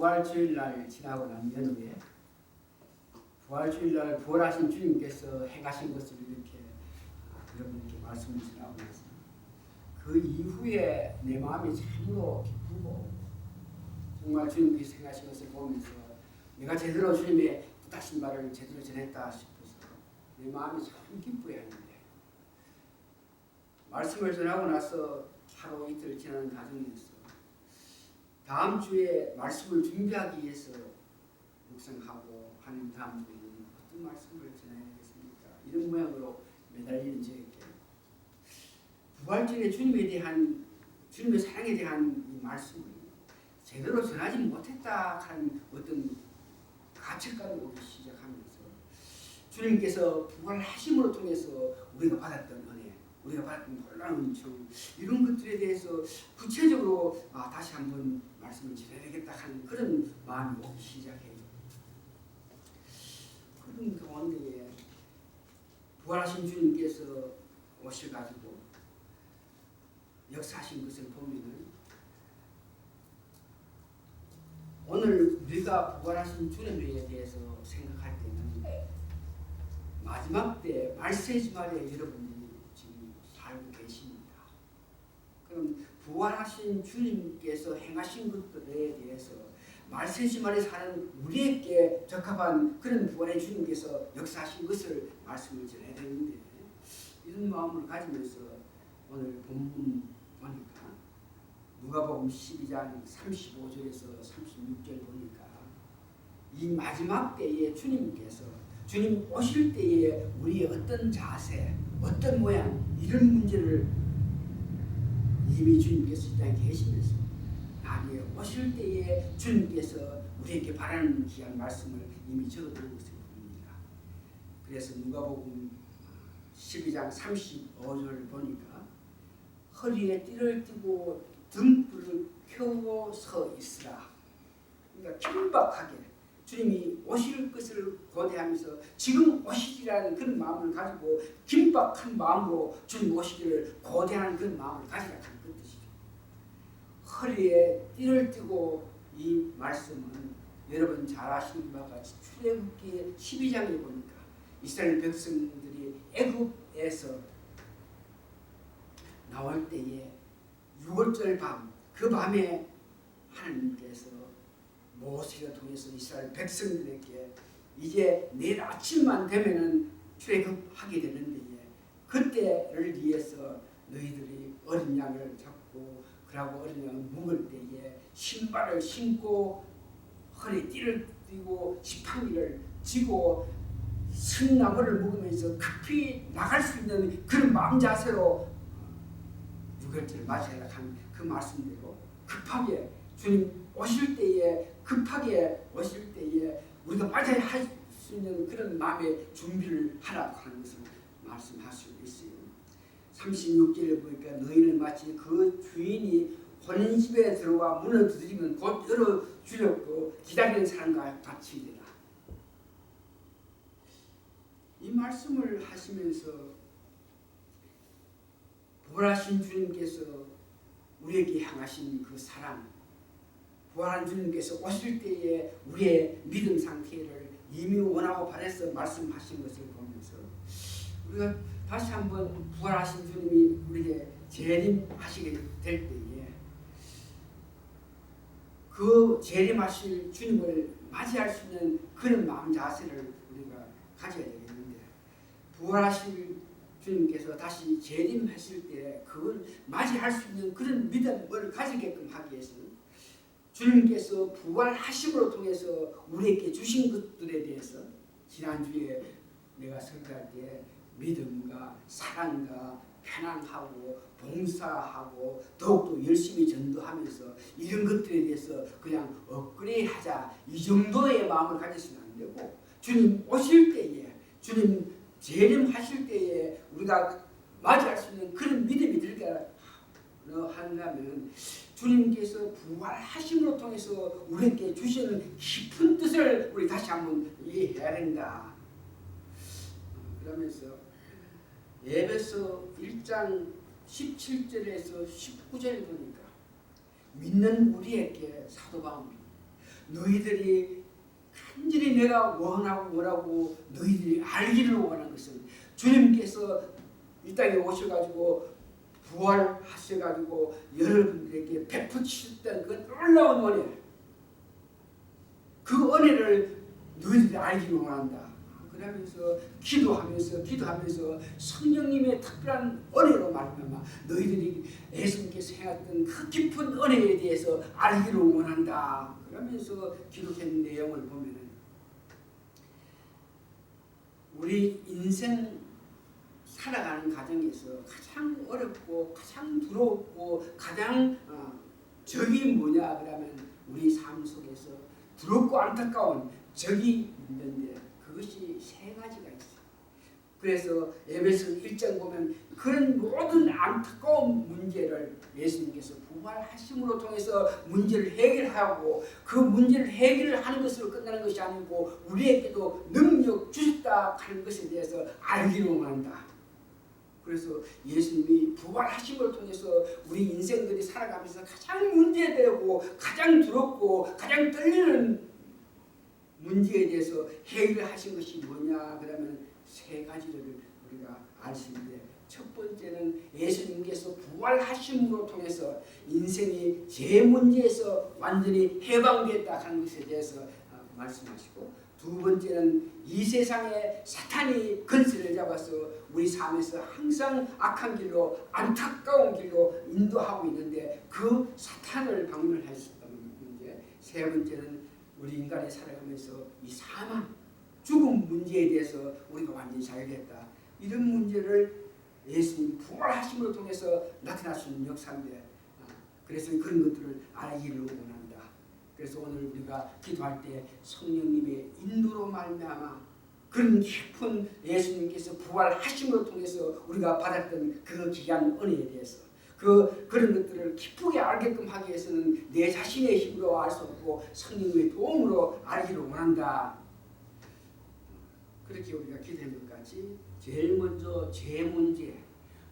부활주일날 지나고 난 연후에 부활주일날 부활하신 주님께서 행하신 것을 이렇게 여러분께 말씀을 전하고 나서 그 이후에 내 마음이 참으로 기쁘고 정말 주님께서 행하신 것을 보면서 내가 제대로 주님의 뜻하신 말을 제대로 전했다 싶어서 내 마음이 참 기뻐했는데 말씀을 전하고 나서 하루 이틀 지나는 과정에서 다음 주에 말씀을 준비하기 위해서 묵상하고 하는 다음 주에는 어떤 말씀을 전해야겠습니까? 이런 모양으로 매달리는 저에게 부활절에 주님에 대한 주님의 사랑에 대한 이 말씀을 제대로 전하지 못했다 하는 어떤 가책감이 오기 시작하면서 주님께서 부활하심으로 통해서 우리가 받았던 은혜, 우리가 받았던 놀라운 은총 이런 것들에 대해서 구체적으로 다시 한번 말씀을 전해야겠다 하는 그런 마음이 오기 시작해요. 그런 가운데에 부활하신 주님께서 오셔가지고 역사하신 것을 보면은 오늘 우리가 부활하신 주님에 대해서 생각할 때는 마지막 때 말세지말에 여러분들이 지금 살고 계십니다. 그럼 부활하신 주님께서 행하신 것들에 대해서 말세지말에 사는 우리에게 적합한 그런 부활의 주님께서 역사하신 것을 말씀을 전해야 되는데 이런 마음을 가지면서 오늘 본문 보니까 누가복음 12장 35절에서 36절 보니까 이 마지막 때에 주님께서 주님 오실 때에 우리의 어떤 자세, 어떤 모양 이런 문제를 이미 주님께서 이 땅에 계시면서 나중에 오실 때에 주님께서 우리에게 바라는 귀한 말씀을 이미 적어놓은 것을 봅니다. 그래서 누가복음 12장 35절을 보니까 허리에 띠를 띠고 등불을 켜고 서 있으라. 그러니까 긴박하게 주님이 오실 것을 고대하면서 지금 오시리라는 그런 마음을 가지고 긴박한 마음으로 주님 오시기를 고대하는 그런 마음을 가지라 하는 그 뜻이죠. 허리에 띠를 띠고 이 말씀은 여러분 잘 아시는 바와 같이 출애굽기 12장에 보니까 이스라엘 백성들이 애굽에서 나올 때에 6월절 밤, 그 밤에 하나님께서 모세를 통해서 이스라엘 백성들에게 이제 내일 아침만 되면은 출애굽하게 되는데 그때를 위해서 너희들이 어린 양을 잡고 그러고 어린 양을 묵을 때에 신발을 신고 허리에 띠를 띠고 지팡이를 쥐고 승나무를 묵으면서 급히 나갈 수 있는 그런 마음 자세로 6월절을 맞이하라 한 그 말씀대로 급하게 주님 오실 때에 급하게 오실 때에 우리가 맞아야 할 수 있는 그런 마음의 준비를 하라고 하는 것을 말씀할 수 있어요. 36절에 보니까 너희는 마치 그 주인이 혼인집에 들어와 문을 두드리면 곧 열어주려고 기다리는 사람과 같이 되라. 이 말씀을 하시면서 부활하신 주님께서 우리에게 향하신 그 사랑, 부활한 주님께서 오실 때에 우리의 믿음 상태를 이미 원하고 바라서 말씀하신 것을 보면서 우리가 다시 한번 부활하신 주님이 우리에게 재림하시게 될 때에 그 재림하실 주님을 맞이할 수 있는 그런 마음 자세를 우리가 가져야 되겠는데 부활하실 주님께서 다시 재림하실 때 그걸 맞이할 수 있는 그런 믿음을 가지게끔 하기 위해서는 주님께서 부활하심으로 통해서 우리에게 주신 것들에 대해서 지난주에 내가 설교할 때 믿음과 사랑과 편안하고 봉사하고 더욱더 열심히 전도하면서 이런 것들에 대해서 그냥 업그레이드하자 이 정도의 마음을 가졌으면 안 되고 주님 오실 때에 주님 재림하실 때에 우리가 맞이할 수 있는 그런 믿음이 들게 한다면 주님께서 부활하심으로 통해서 우리에게 주시는 깊은 뜻을 우리 다시 한번 이해해야 된다. 그러면서 에베소 1장 17절에서 19절 보니까 믿는 우리에게 사도 바울이 너희들이 간절히 내가 원하고 너희들이 알기를 원하는 것은 주님께서 이 땅에 오셔가지고 부활하셔가지고 여러분들에게 베푸셨던 그 놀라운 은혜, 그 은혜를 너희들이 알기를 원한다. 그러면서 기도하면서 성령님의 특별한 은혜로 말미암아 너희들이 예수님께서 행했던 그 깊은 은혜에 대해서 알기를 원한다. 그러면서 기록한 내용을 보면은 우리 인생 살아가는 과정에서 가장 어렵고 가장 두렵고 가장 적이 뭐냐 그러면 우리 삶 속에서 두렵고 안타까운 적이 있는데 그것이 세 가지가 있어요. 그래서 에베소 1장 보면 그런 모든 안타까운 문제를 예수님께서 부활하심으로 통해서 문제를 해결하고 그 문제를 해결하는 것으로 끝나는 것이 아니고 우리에게도 능력 주셨다 하는 것에 대해서 알기를 원한다. 그래서 예수님이 부활하심을 통해서 우리 인생들이 살아가면서 가장 문제되고 가장 두렵고 가장 떨리는 문제에 대해서 해결하신 것이 뭐냐 그러면 세 가지를 우리가 알 수 있는데 첫 번째는 예수님께서 부활하심으로 통해서 인생이 제 문제에서 완전히 해방됐다 하는 것에 대해서 말씀하시고 두 번째는 이 세상에 사탄이 근세를 잡아서 우리 삶에서 항상 악한 길로 안타까운 길로 인도하고 있는데 그 사탄을 박멸하셨다는 문제. 세 번째는 우리 인간이 살아가면서 이 사망, 죽음 문제에 대해서 우리가 완전히 자유했다. 이런 문제를 예수님 부활하심을 통해서 나타나시는 역사인데 그래서 그런 것들을 알기를 원한다. 그래서 오늘 우리가 기도할 때 성령님의 인도로 말미암아 그런 깊은 예수님께서 부활하심을 통해서 우리가 받았던 그 귀한 은혜에 대해서 그런 것들을 기쁘게 알게끔 하기 위해서는 내 자신의 힘으로 알 수 없고 성령님의 도움으로 알기를 원한다. 그렇게 우리가 기도한 것 같이 제일 먼저 죄 문제,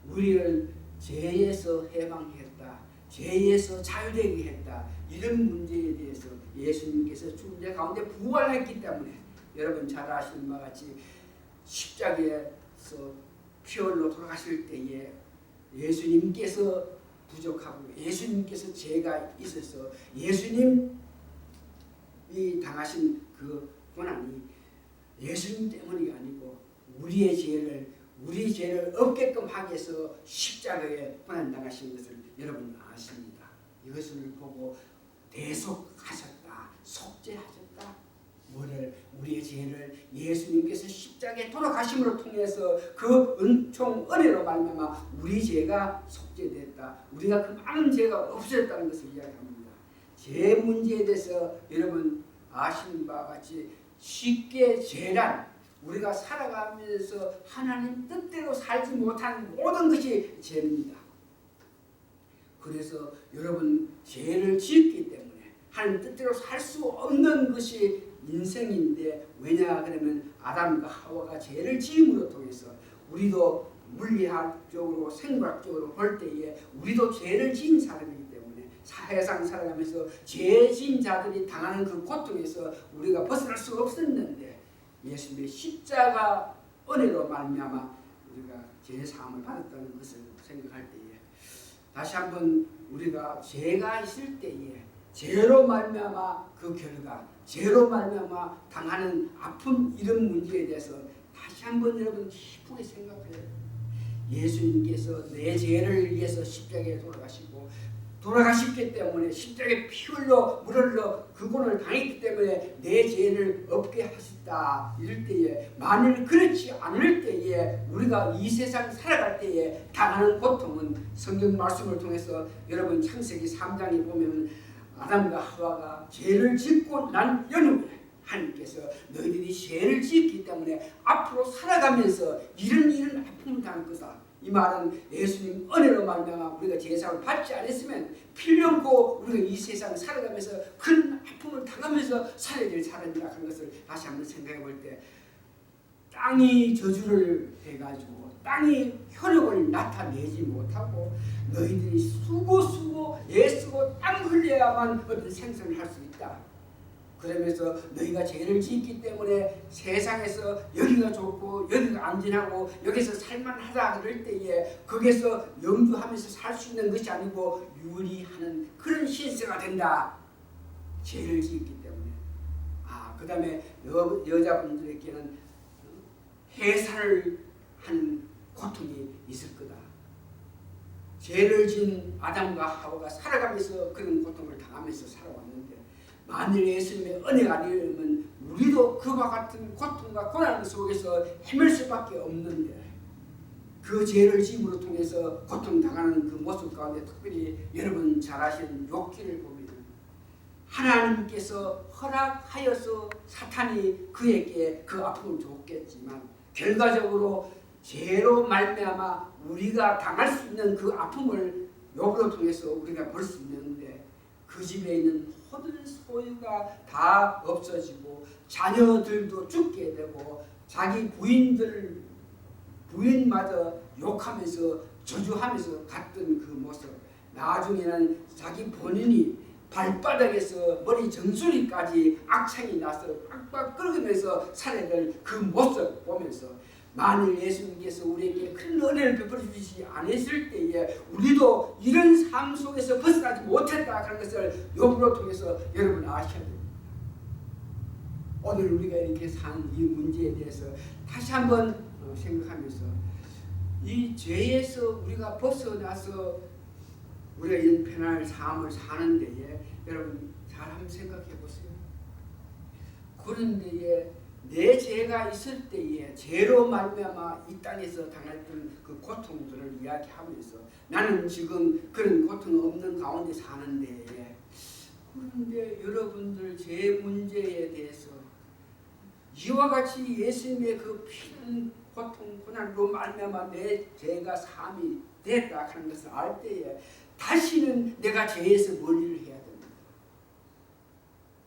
우리를 죄에서 해방했다, 죄에서 자유되게 했다. 이런 문제에 대해서 예수님께서 죽은 자 가운데 부활했기 때문에 여러분 잘 아시는 바와 같이 십자가에서 피흘로 돌아가실 때에 예수님께서 부족하고 예수님께서 죄가 있어서 예수님이 당하신 그 고난이 예수님 때문이 아니고 우리 죄를 없게끔 하기 위해서 십자가에 고난 당하신 것을 여러분 아십니다. 이것을 보고 대속하셨다, 속죄하셨다. 뭐를 우리의 죄를 예수님께서 십자가에 돌아가심으로 통해서 그 은총 은혜로 말미암아 우리 죄가 속죄됐다. 우리가 그 많은 죄가 없어졌다는 것을 이야기합니다. 죄 문제에 대해서 여러분 아시는 바와 같이 쉽게 죄란 우리가 살아가면서 하나님 뜻대로 살지 못하는 모든 것이 죄입니다. 그래서 여러분 죄를 지었기 때문에 하나님 뜻대로 살 수 없는 것이 인생인데 왜냐 그러면 아담과 하와가 죄를 지음으로 통해서 우리도 물리학적으로 생물학적으로 볼 때에 우리도 죄를 지은 사람이기 때문에 세상 살아가면서 죄 지은 자들이 당하는 그 고통에서 우리가 벗어날 수가 없었는데 예수님의 십자가 은혜로 말미암아 우리가 죄 사함을 받았다는 것을 생각할 때에 다시 한번 우리가 죄가 있을 때에 죄로 말미암아 그 결과, 죄로 말미암아 당하는 아픔 이런 문제에 대해서 다시 한번 여러분 깊게 생각해요. 예수님께서 내 죄를 위해서 십자가에 돌아가셨기 때문에 십자가에 피 흘려 물 흘려 그 고난을 당했기 때문에 내 죄를 없게 하셨다. 이럴 때에 만일 그렇지 않을 때에 우리가 이 세상 살아갈 때에 당하는 고통은 성경 말씀을 통해서 여러분 창세기 3장에 보면 아담과 하와가 죄를 짓고 난 연후에 하나님께서 너희들이 죄를 짓기 때문에 앞으로 살아가면서 이런 아픔을 당할 거다. 이 말은 예수님 은혜로 말미암아 우리가 제사를 받지 않았으면 필연코 우리가 이 세상 살아가면서 큰 아픔을 당하면서 살아야 될 사람이라 하는 것을 다시 한번 생각해 볼 때 땅이 저주를 해가지고 땅이 효력을 나타내지 못하고 너희들이 수고 애쓰고 땀 흘려야만 어떤 생선을 할 수 있다. 그러면서 너희가 죄를 짓기 때문에 세상에서 여기가 좋고 여기가 안전하고 여기서 살만하다 그럴 때에 거기서 영주하면서 살 수 있는 것이 아니고 유리하는 그런 신세가 된다. 죄를 짓기 때문에. 그 다음에 여자분들에게는 해산을 하는 고통이 있을 거다. 죄를 지은 아담과 하와가 살아가면서 그런 고통을 당하면서 살아왔는데 만일 예수님의 은혜가 아니면 우리도 그와 같은 고통과 고난 속에서 헤맬 수밖에 없는데 그 죄를 지음으로 통해서 고통당하는 그 모습 가운데 특별히 여러분 잘 아시는 욥기를 보면 하나님께서 허락하여서 사탄이 그에게 그 아픔을 줬겠지만 결과적으로 죄로 말미암아 우리가 당할 수 있는 그 아픔을 욥으로 통해서 우리가 볼 수 있는데 그 집에 있는 모든 소유가 다 없어지고 자녀들도 죽게 되고 자기 부인마저 욕하면서 저주하면서 갔던 그 모습, 나중에는 자기 본인이 발바닥에서 머리 정수리까지 악창이 나서 빡빡 끓으면서 살아갈 그 모습 보면서 만일 예수님께서 우리에게 큰 은혜를 베풀어 주시지 않았을 때에 우리도 이런 삶 속에서 벗어나지 못했다 하는 것을 욥으로 통해서 여러분 아셔야 됩니다. 오늘 우리가 이렇게 산 이 문제에 대해서 다시 한번 생각하면서 이 죄에서 우리가 벗어나서 우리가 이런 편안한 삶을 사는 데에 여러분 잘 한번 생각해 보세요. 그런 데에 내 죄가 있을 때에 죄로 말미암아 이 땅에서 당했던 그 고통들을 이야기하면서 나는 지금 그런 고통 없는 가운데 사는데 그런데 여러분들 죄 문제에 대해서 이와 같이 예수님의 그 피는 고통 고난으로 말미암아 내 죄가 사함이 됐다 하는 것을 알 때에 다시는 내가 죄에서 멀리를 해야 됩니다.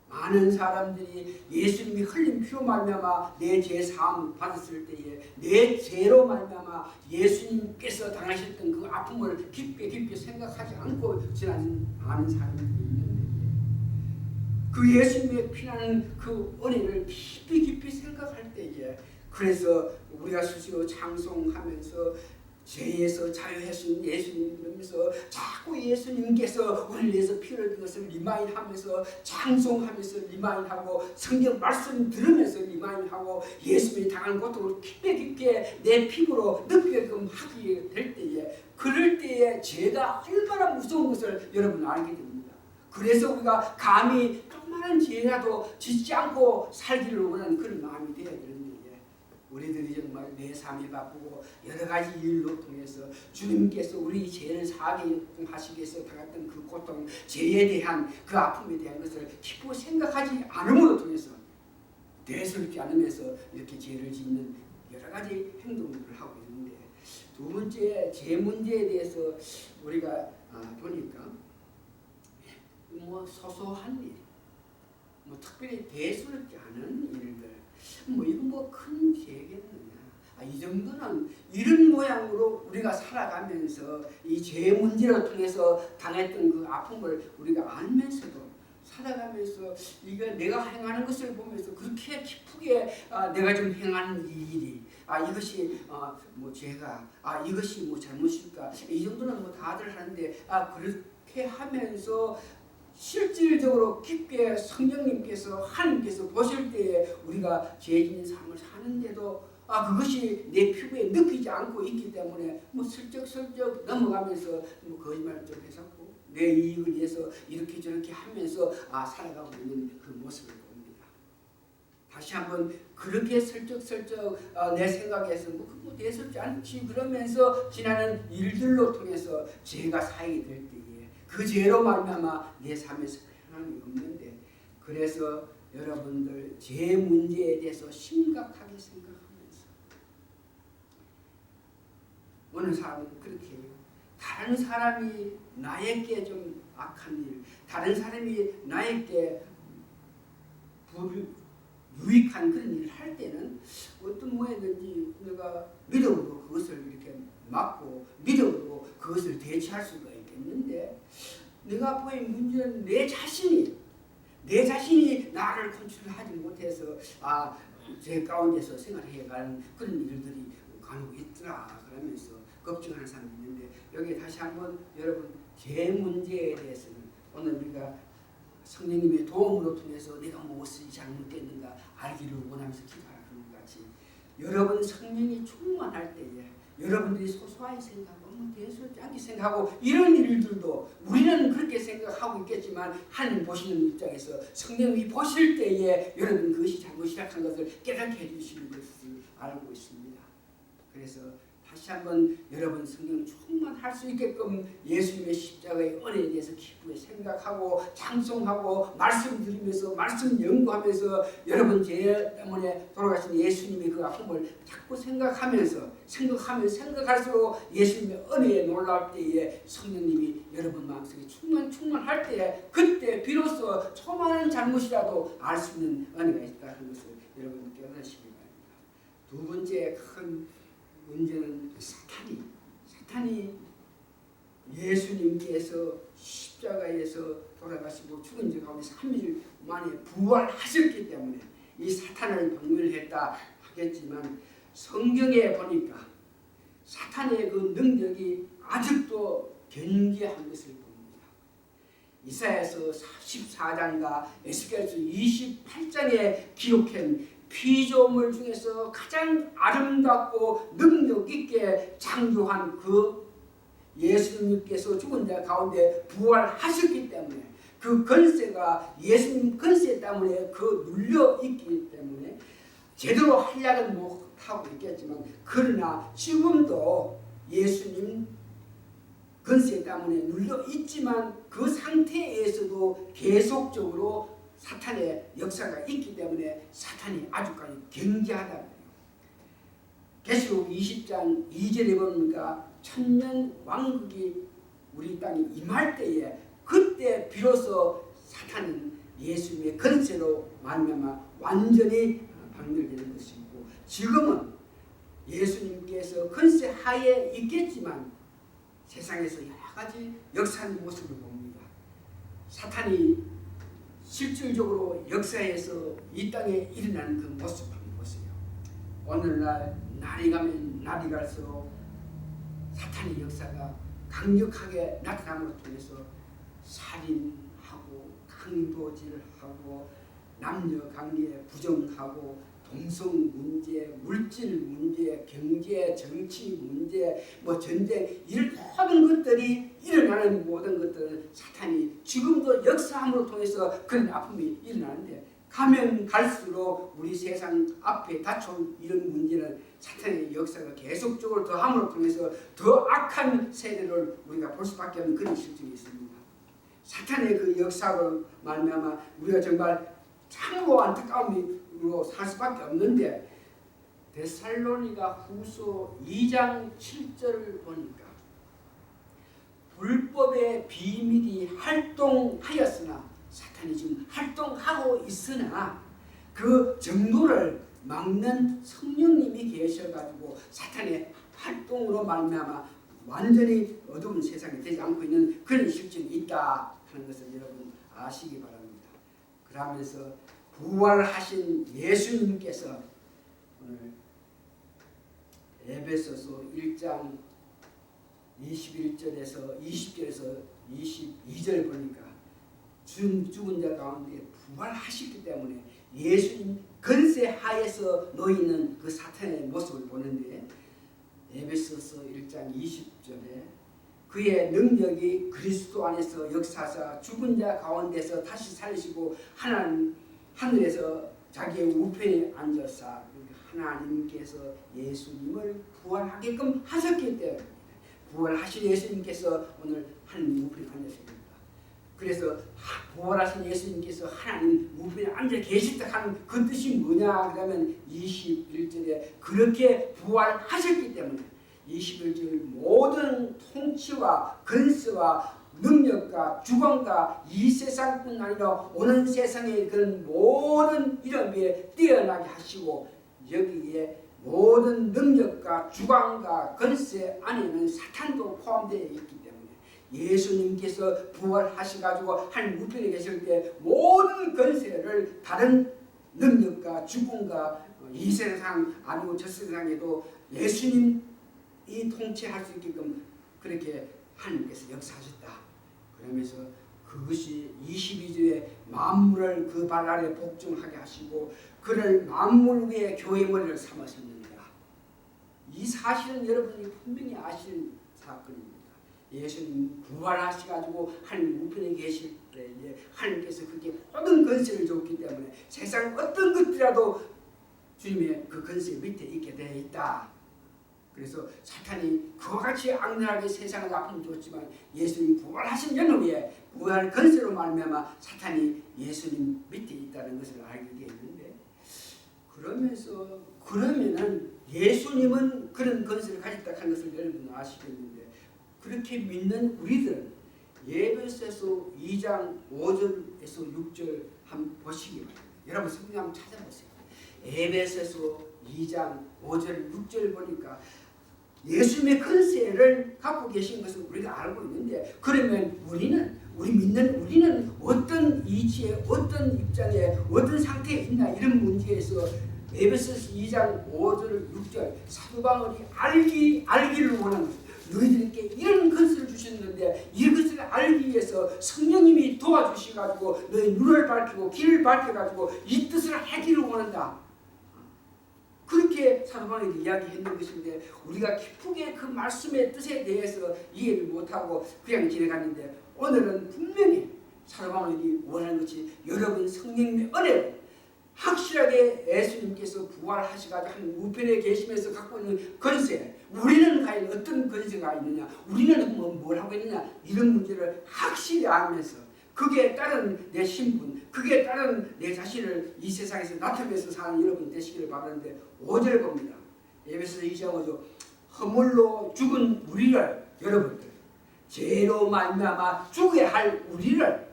많은 사람들이 예수님이 흘린 피로 말미암아 내 죄 사함 받았을 때에 내 죄로 말미암아 예수님께서 당하셨던 그 아픔을 깊이 생각하지 않고 지나는 많은 사람들이 있는데 그 예수님의 피라는 그 은혜를 깊이 생각할 때에 그래서 우리가 수시로 찬송하면서 죄에서 자유하신 예수님 그러면서 자꾸 예수님께서 우리를 위해서 피를 흘린 것을 리마인하면서 찬송하면서 리마인하고 성경 말씀 들으면서 리마인하고 예수님이 당한 고통을 깊게 내 피부로 느끼게끔 하게 될 때에 그럴 때에 죄가 얼마나 무서운 것을 여러분 알게 됩니다. 그래서 우리가 감히 조그마한 죄라도 짓지 않고 살기를 원하는 그런 마음이 되어야 되는데 우리들이 정말 내 삶이 바쁘고 여러 가지 일로 통해서 주님께서 우리 죄를 사하게 하시기 위해서 당했던 그 고통, 죄에 대한 그 아픔에 대한 것을 깊이 생각하지 않음으로 통해서 대수롭지 않으면서 이렇게 죄를 짓는 여러 가지 행동들을 하고 있는데 두 번째 죄 문제에 대해서 우리가 보니까 소소한 일, 특별히 대수롭지 않은 일들 이건 큰 죄겠느냐. 이 정도는 이런 모양으로 우리가 살아가면서 이 죄 문제를 통해서 당했던 그 아픔을 우리가 알면서도 살아가면서 이거 내가 행하는 것을 보면서 그렇게 기쁘게 내가 좀 행하는 일이 이것이 죄가 이것이 잘못일까 이 정도는 다들 하는데 그렇게 하면서 실질적으로 깊게 성령님께서 하나님께서 보실 때에 우리가 죄 짓는 삶을 사는데도 그것이 내 피부에 느끼지 않고 있기 때문에 슬쩍슬쩍 넘어가면서 거짓말 좀 해서고 내 이익을 위해서 이렇게 저렇게 하면서 살아가고 있는 그 모습을 봅니다. 다시 한번 그렇게 슬쩍슬쩍 내 생각에서 그거 대수롭지 않지 그러면서 지나는 일들로 통해서 죄가 쌓이게 될 때에 그 죄로 말미암아 내 삶에서 평안이 없는데 그래서 여러분들 죄 문제에 대해서 심각하게 생각하면서 어느 사람은 그렇게 해요. 다른 사람이 나에게 좀 악한 일, 다른 사람이 나에게 유익한 그런 일을 할 때는 어떤 모양이든지 내가 믿음으로 그것을 이렇게 막고 믿음으로 그것을 대처할 수가 있겠는데 내가 보인 문제는 내 자신이 내 자신이 나를 컨트롤하지 못해서 제 가운데서 생활해가는 그런 일들이 간혹 있더라 그러면서 걱정하는 사람이 있는데, 여기 다시 한번 여러분 제 문제에 대해서는 오늘 우리가 성령님의 도움으로 통해서 내가 무엇을 잘못됐는가 알기를 원하면서 기도하는 것 같이, 여러분 성령이 충만할 때에 여러분들이 소소하게 생각하고 대수장기 생각하고 이런 일들도 우리는 그렇게 생각하고 있겠지만 하나님 보시는 입장에서 성령이 보실 때에 여러분 그것이 잘못 시작한 것을 깨닫게 해주시는 것을 알고 있습니다. 그래서 다시 한번 여러분 성령 충만할 수 있게끔 예수님의 십자가의 은혜에 대해서 기쁘게 생각하고 찬송하고 말씀 드리면서 말씀 연구하면서 여러분 죄 때문에 돌아가신 예수님의 그 아픔을 자꾸 생각하면 생각할수록 예수님의 은혜에 놀라울 때에 성령님이 여러분 마음속에 충만할 때에 그때 비로소 조그마한 잘못이라도 알 수 있는 은혜가 있다는 것을 여러분 깨달으시기 바랍니다. 두 번째 큰 문제는 사탄이 예수님께서 십자가에서 돌아가시고 죽은 지 가운데 3일 만에 부활하셨기 때문에 이 사탄을 박멸했다 하겠지만, 성경에 보니까 사탄의 그 능력이 아직도 견고한 것을 봅니다. 이사야서 14장과 에스겔서 28장에 기록한 피조물 중에서 가장 아름답고 능력 있게 창조한 그 예수님께서 죽은 자 가운데 부활하셨기 때문에 그 권세가 예수님 권세 때문에 눌려 있기 때문에 제대로 활약은 못하고 있겠지만, 그러나 지금도 예수님 권세 때문에 눌려 있지만 그 상태에서도 계속적으로 사탄의 역사가 있기 때문에 사탄이 아주까지 견고하다는 거예요. 계시록 20장 2절에 보니까 천년 왕국이 우리 땅에 임할 때에 그때 비로소 사탄은 예수님의 권세로 말미암아 완전히 박멸되는 것이고, 지금은 예수님께서 권세 하에 있겠지만 세상에서 여러 가지 역사하는 모습을 봅니다. 사탄이 실질적으로 역사에서 이 땅에 일어나는 그 모습 한번 보세요. 오늘날 날이 가면 날이 갈수록 사탄의 역사가 강력하게 나타남으로 통해서 살인하고 강도질하고 남녀관계 부정하고 동성 문제, 물질 문제, 경제, 정치 문제, 전쟁, 이런 모든 것들이 일어나는 모든 것들은 사탄이 지금도 역사함으로 통해서 그런 아픔이 일어나는데, 가면 갈수록 우리 세상 앞에 닥쳐온 이런 문제는 사탄의 역사가 계속적으로 더함으로 통해서 더 악한 세대를 우리가 볼 수밖에 없는 그런 실정이 있습니다. 사탄의 그 역사로 말미암아 우리가 정말 참고 안타까움으로 살 수밖에 없는데, 데살로니가 후서 2장 7절을 보니까 불법의 비밀이 활동하였으나, 사탄이 지금 활동하고 있으나 그 정도를 막는 성령님이 계셔가지고 사탄의 활동으로 말미암아 완전히 어두운 세상이 되지 않고 있는 그런 실정이 있다 하는 것을 여러분 아시기 바랍니다. 그러면서 부활하신 예수님께서 오늘 에베소서 1장 21절에서 20절에서 22절 보니까 죽은 자 가운데 부활하셨기 때문에 예수님 권세 하에서 놓이는 그 사탄의 모습을 보는데, 에베소서 1장 20절에 그의 능력이 그리스도 안에서 역사하사 죽은 자 가운데서 다시 살리시고 하늘에서 자기의 우편에 앉아서 하나님께서 예수님을 부활하게끔 하셨기 때문에, 부활하신 예수님께서 오늘 하나님 우편에 앉으십니다. 그래서 부활하신 예수님께서 하나님 우편에 앉아 계시다 하는 그 뜻이 뭐냐 그러면 21절에 그렇게 부활하셨기 때문에 21절 모든 통치와 권세와 능력과 주권과 이 세상뿐 아니라 오는 세상의 그런 모든 이름에 뛰어나게 하시고, 여기에 모든 능력과 주권과 권세 안에는 사탄도 포함되어 있기 때문에 예수님께서 부활하셔가지고 하늘 우편에 계실 때 모든 권세를 다른 능력과 주권과 이 세상 아니고 저 세상에도 예수님이 통치할 수 있게끔 그렇게 하나님께서 역사하셨다. 그러면서 그것이 22조에 만물을 그 발 아래 복종하게 하시고 그를 만물 위에 교회 머리를 삼으셨느니라. 이 사실은 여러분이 분명히 아시는 사건입니다. 예수님 부활하셔가지고 하나님 우편에 계실 때 하나님께서 그게 모든 권세를 줬기 때문에 세상 어떤 것이라도 주님의 그 권세 밑에 있게 되어 있다. 그래서 사탄이 그와 같이 악랄하게 세상을 아픔 줬지만 예수님 부활하신 연후에 부활 권세로 말미암아 사탄이 예수님 밑에 있다는 것을 알게 되었는데 그러면은 예수님은 그런 권세를 가졌다 하는 것을 여러분 아시겠는데 그렇게 믿는 우리들은 에베소서 2장 5절에서 6절 한번 보시기 바랍니다. 여러분 성경 한번 찾아보세요. 에베소서 2장 5절 6절 보니까 예수님의 권세를 갖고 계신 것을 우리가 알고 있는데 그러면 우리는 어떤 이치에 어떤 입장에 어떤 상태에 있나 이런 문제에서 에베소서 2장 5절 6절 사도 바울이 알기를 원하는 것입니다. 너희들에게 이런 것을 주셨는데 이것을 알기 위해서 성령님이 도와주셔가지고 너희 눈을 밝히고 귀를 밝혀가지고 이 뜻을 하기를 원한다. 그렇게 사도 바울이 이야기했는 것인데 우리가 기쁘게 그 말씀의 뜻에 대해서 이해를 못하고 그냥 지나갔는데 오늘은 분명히 사도 바울이 원하는 것이 여러분 성령님의 은혜로 확실하게 예수님께서 부활하시가지고 한 우편에 계시면서 갖고 있는 권세 우리는 과연 어떤 권세가 있느냐 우리는 뭘 하고 있느냐 이런 문제를 확실히 알면서 그게 따른 내 신분 그게 따른 내 자신을 이 세상에서 나타내서 사는 여러분 되시기를 바라는데 5절 봅니다. 에베소서 2장 5절 허물로 죽은 우리를 여러분들 죄로 말미암아 죽어야 할 우리를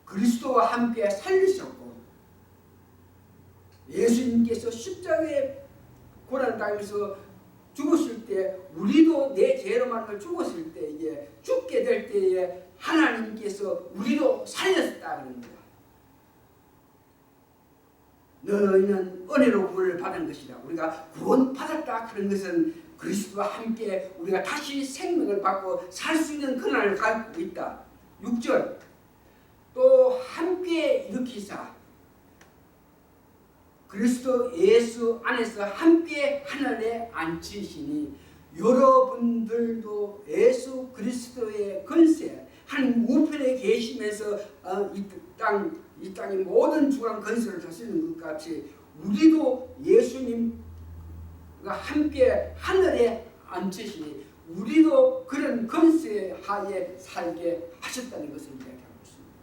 그리스도와 함께 살리셨고 예수님께서 십자가에 고난당해서 죽었을 때 우리도 내 죄로 말미암아 죽었을 때 이제 죽게 될 때에 하나님께서 우리도 살렸다 그럽니다. 너희는 은혜로 구원을 받은 것이다. 우리가 구원받았다 그런 것은 그리스도와 함께 우리가 다시 생명을 받고 살 수 있는 권한을 갖고 있다. 6절 또 함께 일으키사 그리스도 예수 안에서 함께 하늘에 앉히시니 여러분들도 예수 그리스도의 권세 한 우편에 계시면서 이 땅의 모든 주관 권세를 다스리는 것 같이 우리도 예수님과 함께 하늘에 앉히시니 우리도 그런 권세 하에 살게 하셨다는 것을 이야기하고 있습니다.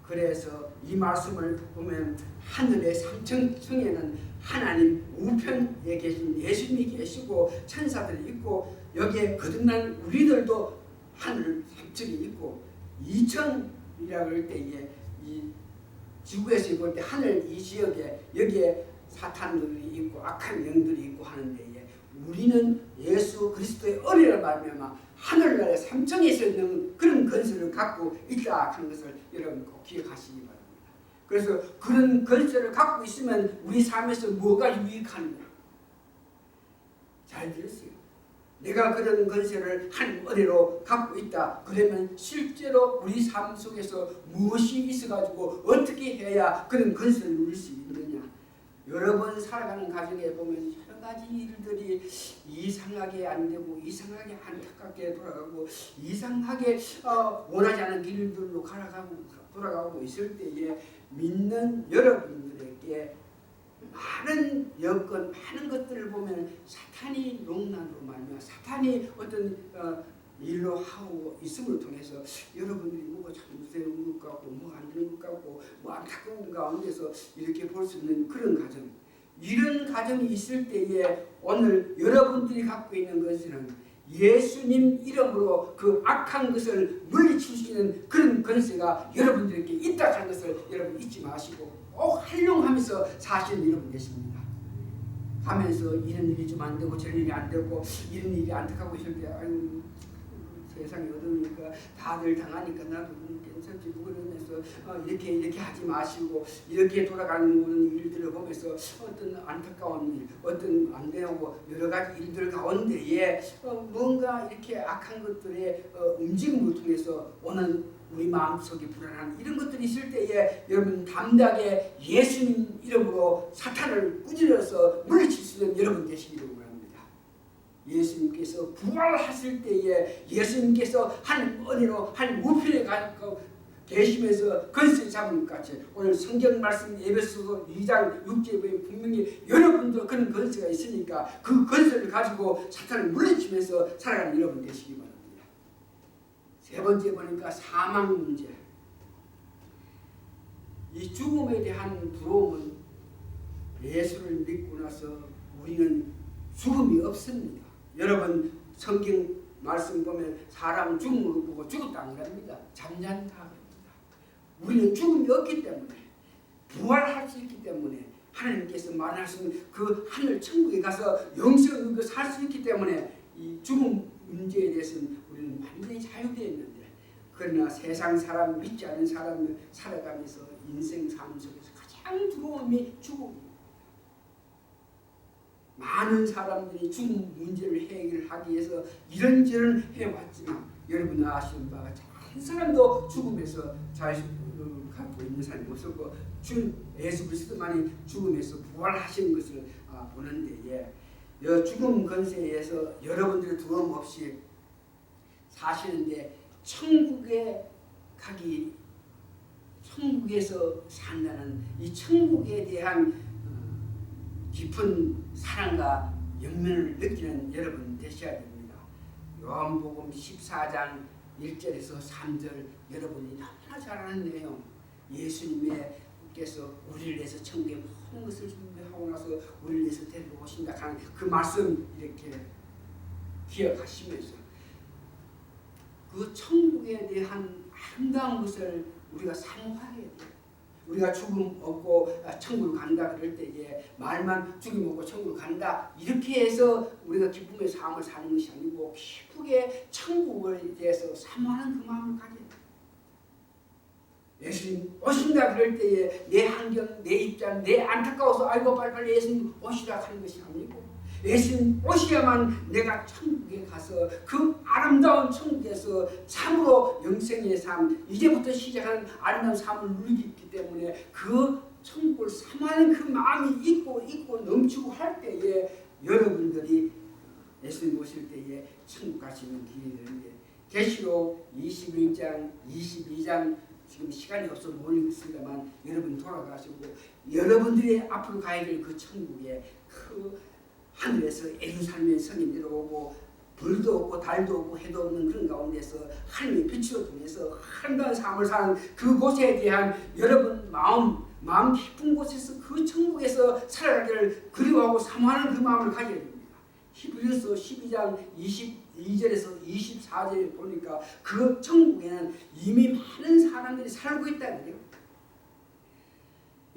그래서 이 말씀을 보면 하늘의 3층에는 하나님 우편에 계신 예수님이 계시고 천사들이 있고 여기에 거듭난 우리들도 하늘 3층이 있고 2층이라고 할 때에 이 지구에서 볼 때 하늘 이 지역에 여기에 사탄들이 있고 악한 영들이 있고 하는데 우리는 예수 그리스도의 은혜를 말미암아 하늘나라의 3층에서 있는 그런 권세를 갖고 있다 하는 것을 여러분 꼭 기억하시기 바랍니다. 그래서 그런 권세를 갖고 있으면 우리 삶에서 뭐가 유익하느냐? 잘 들으세요. 내가 그런 권세를 한 은혜로 갖고 있다. 그러면 실제로 우리 삶 속에서 무엇이 있어가지고 어떻게 해야 그런 권세를 누릴 수 있느냐? 여러분 살아가는 가정에 보면 여러 가지 일들이 이상하게 안 되고 이상하게 안타깝게 돌아가고 이상하게 원하지 않은 길들로 돌아가고 있을 때에 믿는 여러분들에게 많은 여건, 많은 것들을 보면 사탄이 농난으로 말미암아 사탄이 어떤 일로 하고 있음을 통해서 여러분들이 뭐가 잘못되는 것 같고 뭐 안 되는 것 같고 뭐 안타까운 가운데서 이렇게 볼 수 있는 그런 가정, 이런 가정이 있을 때에 오늘 여러분들이 갖고 있는 것은 예수님 이름으로 그 악한 것을 물리칠 수 있는 그런 권세가 여러분들에게 있다는 것을 여러분 잊지 마시고 꼭 활용하면서 사시는 여러분 되십니다. 가면서 이런 일이 좀 안 되고 저런 일이 안 되고 이런 일이 안타깝고 있을 때 아유 세상이 어두우니까 다들 당하니까 나도 괜찮지 그러면서 이렇게 하지 마시고 이렇게 돌아가는 일들을 보면서 어떤 안타까운 일, 어떤 안 되고 여러 가지 일들 가운데에 뭔가 이렇게 악한 것들의 움직임을 통해서 오는 우리 마음속에 불안한 이런 것들이 있을 때에 여러분 담대하게 예수님 이름으로 사탄을 꾸짖어서 물리칠 수 있는 여러분 되시기를 원합니다. 예수님께서 부활하실 때에 예수님께서 한 은혜로 한 우편에 가지고 계시면서 건설 잡은 것 같이 오늘 성경 말씀 에베소서 2장 6절에 분명히 여러분도 그런 건설가 있으니까 그 건설을 가지고 사탄을 물리치면서 살아가는 여러분 되시기 바랍니다. 세 번째 보니까 사망 문제. 이 죽음에 대한 두려움은 예수를 믿고 나서 우리는 죽음이 없습니다. 여러분 성경 말씀 보면 사람 죽음을 보고 죽었다 안 그럽니다. 잠잔다 합니다. 우리는 죽음이 없기 때문에 부활할 수 있기 때문에 하나님께서 말하시는 그 하늘 천국에 가서 영생을 살 수 있기 때문에 이 죽음 문제에 대해서는 우리는 완전히 자유되어 있는데 그러나 세상 사람 믿지 않는 사람을 살아가면서 인생 삶 속에서 가장 두려움이 죽음입니다. 많은 사람들이 죽음 문제를 해결하기 위해서 이런저런 해왔지만 여러분 아시는 바가 한 사람도 죽음에서 잘 갖고 있는 사람이 없었고 예수 그리스도만이 죽음에서 부활하신 것을 보는데 죽음 권세에서 여러분들의 두려움 없이 사시는데 천국에 가기 천국에서 산다는 이 천국에 대한 깊은 사랑과 영면을 느끼는 여러분 되셔야 됩니다. 요한복음 14장 1절에서 3절 여러분이 너무나 잘 아는 내용 예수님께서 우리를 위해서 천국에 모든 것을 준비하고 나서 우리를 위해서 데리고 오신다 하는 그 말씀 이렇게 기억하시면서 그 천국에 대한 아름다운 것을 우리가 사모해야 돼요. 우리가 죽음 없고 천국을 간다 그럴 때에 말만 죽음 없고 천국을 간다 이렇게 해서 우리가 기쁨의 삶을 사는 것이 아니고 기쁘게 천국을 대해서 사모하는 그 마음을 가져야 돼요. 예수님 오신다 그럴 때에 내 환경, 내 입장, 내 안타까워서 아이고 빨리빨리 예수님 오시라 하는 것이 아니고 예수님 오셔야만 내가 천국에 가서 그 아름다운 천국에서 참으로 영생의 삶 이제부터 시작하는 아름다운 삶을 누리기 때문에 그 천국을 사모하는 그 마음이 있고 넘치고 할 때에 여러분들이 예수님 오실 때에 천국 가시는 길이 되는데 계시록 21장 22장 지금 시간이 없어서 못 읽습니다만 여러분 돌아가시고 여러분들이 앞으로 가야 될 그 천국에 그 하늘에서 예루살렘의 성이 내려오고 불도 없고 달도 없고 해도 없는 그런 가운데서 하나님의 빛으로 통해서 아름다운 삶을 사는 그곳에 대한 여러분 마음 깊은 곳에서 그 천국에서 살아가기를 그리워하고 사모하는 그 마음을 가져야 됩니다. 히브리서 12장 22절에서 24절에 보니까 그 천국에는 이미 많은 사람들이 살고 있다는 거예요.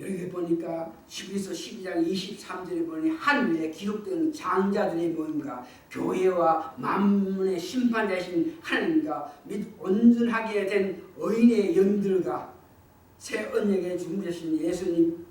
여기 보니까 히브리서 12장 23절에 보니 하늘에 기록된 장자들의 모임과 교회와 만문의 심판자이신 하나님과 및 온전하게 된 의인의 영들과 새 언약에 주무신 예수님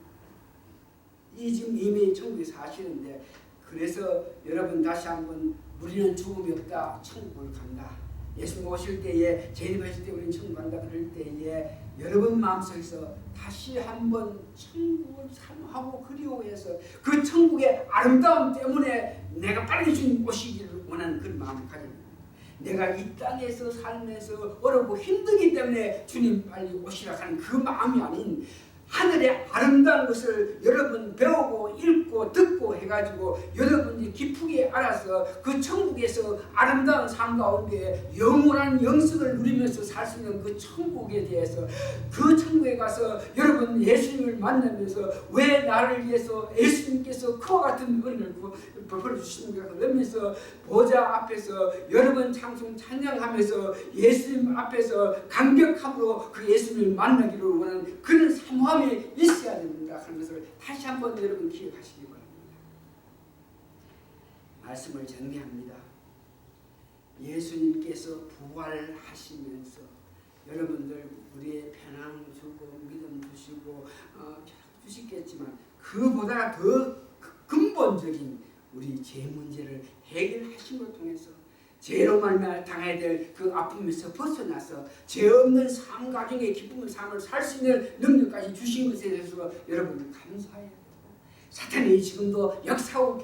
이 지금 이미 천국에 사시는데 그래서 여러분 다시 한번 우리는 죽음이 없다 천국을 간다 예수님 오실 때에 재림하실 때 우리는 천국 간다 그럴 때에 여러분 마음속에서 다시 한번 천국을 사모하고 그리워해서 그 천국의 아름다움 때문에 내가 빨리 주님 오시기를 원하는 그런 마음을 가져야 됩니다. 내가 이 땅에서 살면서 어렵고 힘들기 때문에 주님 빨리 오시라 하는 그 마음이 아닌 하늘의 아름다운 것을 여러분 배우고 읽고 듣고 해가지고 여러분이 깊게 알아서 그 천국에서 아름다운 삶 가운데 영원한 영생을 누리면서 살 수 있는 그 천국에 대해서 그 천국에 가서 여러분 예수님을 만나면서 왜 나를 위해서 예수님께서 그와 같은 은혜를 베풀어 주시는가 그러면서 보좌 앞에서 여러분 찬송 찬양하면서 예수님 앞에서 감격함으로 그 예수님을 만나기를 원하는 그런 사모함 있어야 됩니다 하는 것을 다시 한번 여러분 기억하시기 바랍니다. 말씀을 정리합니다. 예수님께서 부활하시면서 여러분들 우리의 편안 주고 믿음 주시고 주시겠지만 그보다 더 근본적인 우리 죄 문제를 해결하심을 통해서 죄로 말미암아 당해야 될 그 아픔에서 벗어나서 죄 없는 삶 가정의 기쁨의 삶을 살 수 있는 능력까지 주신 것에 대해서 여러분 감사해야 돼요. 사탄이 지금도 역사하고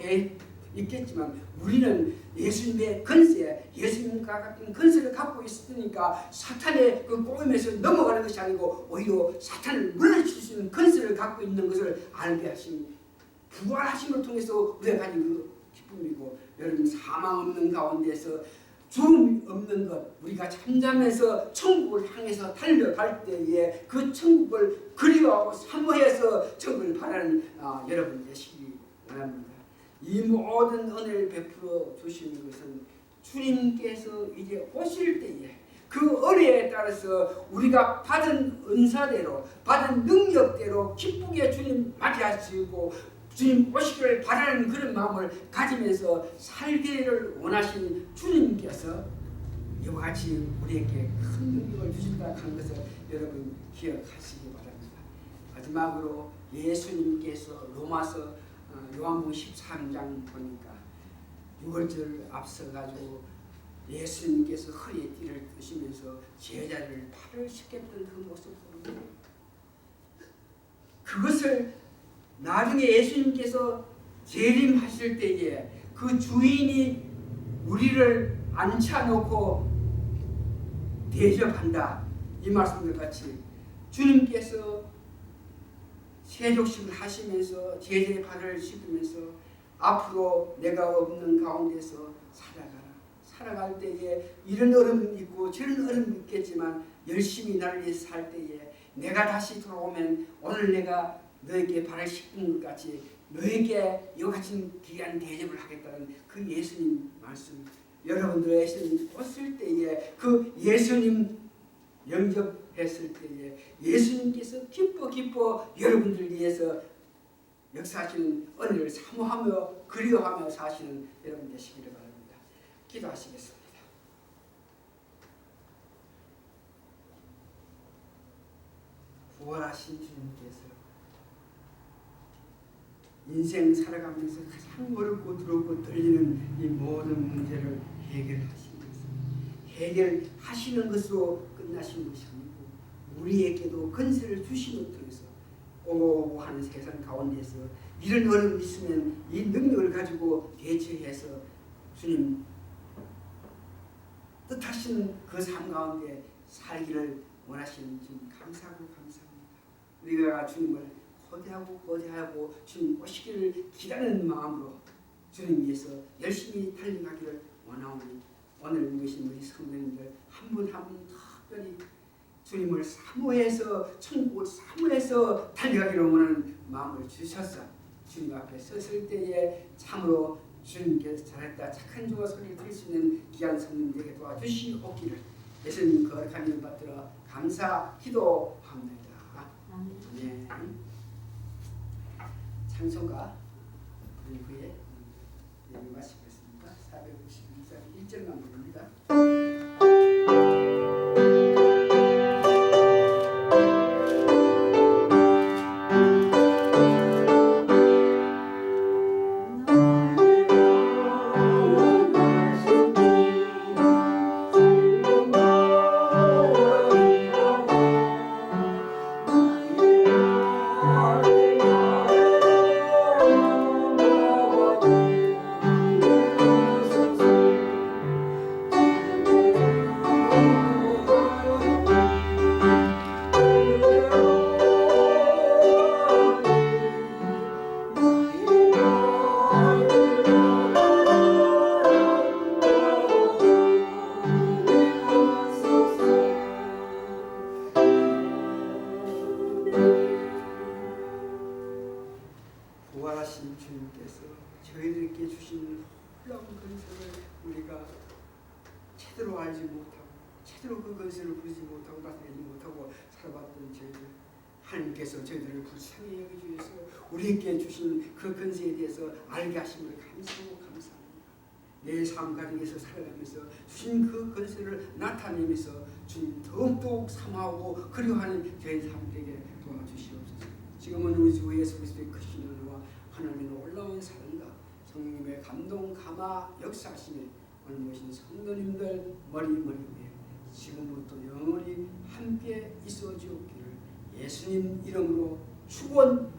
있겠지만 우리는 예수님의 권세, 예수님과 같은 권세를 갖고 있으니까 사탄의 그 꼬임에서 넘어가는 것이 아니고 오히려 사탄을 물리칠 수 있는 권세를 갖고 있는 것을 알게 하신 부활하심을 통해서 우리가 가진 그 기쁨이고, 여러분 사망 없는 가운데서 죽음 없는 것, 우리가 잠잠해서 천국을 향해서 달려갈 때에 그 천국을 그리워하고 사모해서 천국을 바라는 여러분 되시기 원합니다. 이 모든 은혜를 베풀어 주시는 것은 주님께서 이제 오실 때에 그 은혜에 따라서 우리가 받은 은사대로 받은 능력대로 기쁘게 주님 맞이하시고 주님 오시기를 바라는 그런 마음을 가지면서 살기를 원하신 주님께서 이와 같이 우리에게 큰 능력을 주신다 하는 것을 여러분 기억하시기 바랍니다. 마지막으로 예수님께서 로마서 요한복음 13장 보니까 6월절 앞서가지고 예수님께서 허리에 띠를 뜨시면서 제자를 팔을 씻겼던 그 모습을 보는 그것을 나중에 예수님께서 재림하실 때에 그 주인이 우리를 앉혀놓고 대접한다, 이 말씀과 같이 주님께서 세족식을 하시면서 제자의 발을 씻으면서 앞으로 내가 없는 가운데서 살아갈 때에 이런 어려움이 있고 저런 어려움이 있겠지만 열심히 나를 위해서 살 때에 내가 다시 돌아오면 오늘 내가 너에게 발을 씻은 것 같이 너에게 이와 같은 귀한 대접을 하겠다는 그 예수님 말씀, 여러분들 예수님 왔을 때에 그 예수님 영접했을 때에 예수님께서 기뻐 여러분들 위해서 역사하시는 은혜를 사모하며 그리워하며 사시는 여러분 되시기를 바랍니다. 기도하시겠습니다. 부활하신 주님께서 인생 살아가면서 가장 어렵고 두렵고 떨리는 이 모든 문제를 해결하시는 것으로 끝나신 것이 아니고 우리에게도 권세를 주심을 통해서 오고 하는 세상 가운데서 이런 어려움이 있으면 이 능력을 가지고 대처해서 주님 뜻하신 그 삶 가운데 살기를 원하시는 주님 감사합니다. 우리가 주님을 거대하고 주님 오시기를 기다리는 마음으로 주님 위해서 열심히 달려가기를 원하오니 오늘 이것인 우리 성도님들 한 분 한 분 특별히 주님을 사모해서 천국을 사모해서 달려가기를 원하는 마음을 주셔서 주님 앞에 섰을 때에 참으로 주님께서 잘했다 착한 주와 소리를 들을 수 있는 귀한 성도님들에게 도와주시옵기를 예수님 거룩한 이름 받들어 감사 기도합니다. 네. 찬송가 부른 후에 예배 마치겠습니다. 452장 1절만 부릅니다. 부활하신 주님께서 저희들에게 주신 놀라운 권세를 우리가 제대로 알지 못하고 제대로 그 권세를 부리지 못하고 나타내지 못하고 살아왔던 저희들, 하나님께서 저희들을 불쌍히 여겨주셔서 우리에게 주신 그 권세에 대해서 알게 하심을 감사합니다. 내 삶 가정에서 살아가면서 주님 그 권세를 나타내면서 주님 더욱더욱 사모하고 그리워하는 저희 삶 되게 도와주시옵소서. 지금은 우리 주 예수 그리스도의 크신 은혜와 하나님의 놀라운 사랑과 성령님의 감동 감화 역사하심에 오늘 모신 성도님들 머리 위에 지금부터 영원히 함께 있어 주옵기를 예수님 이름으로 축원합니다.